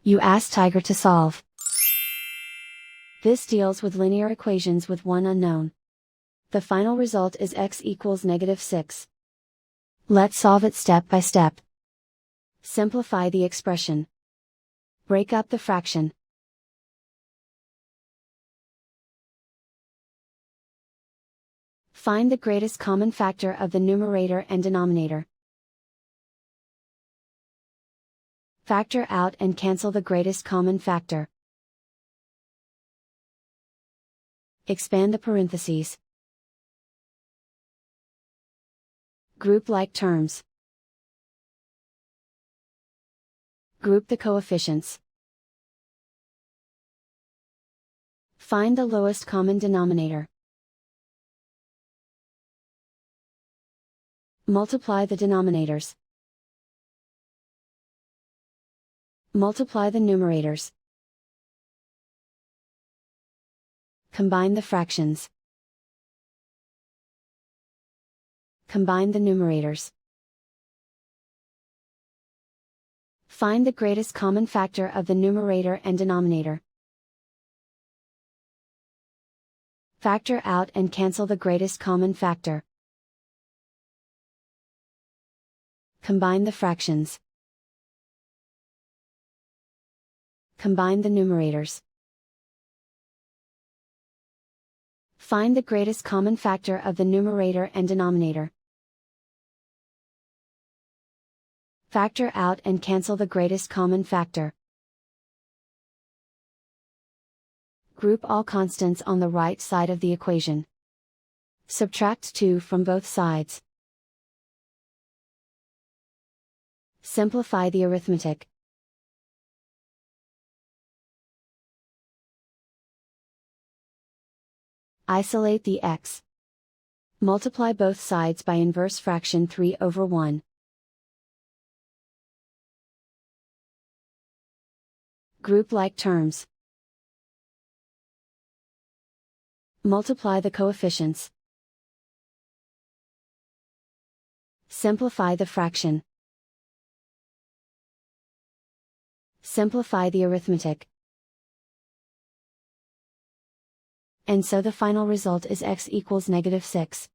You ask Tiger to solve. This deals with linear equations with one unknown. The final result is x equals -6. Let's solve it step by step. Simplify the expression. Break up the fraction. Find the greatest common factor of the numerator and denominator. Factor out and cancel the greatest common factor. Expand the parentheses. Group like terms. Group the coefficients. Find the lowest common denominator. Multiply the denominators. Multiply the numerators. Combine the fractions. Combine the numerators. Find the greatest common factor of the numerator and denominator. Factor out and cancel the greatest common factor. Combine the fractions. Combine the numerators. Find the greatest common factor of the numerator and denominator. Factor out and cancel the greatest common factor. Group all constants on the right side of the equation. Subtract 2 from both sides. Simplify the arithmetic. Isolate the x. Multiply both sides by inverse fraction 3/1. Group like terms. Multiply the coefficients. Simplify the fraction. Simplify the arithmetic. And so the final result is x equals -6.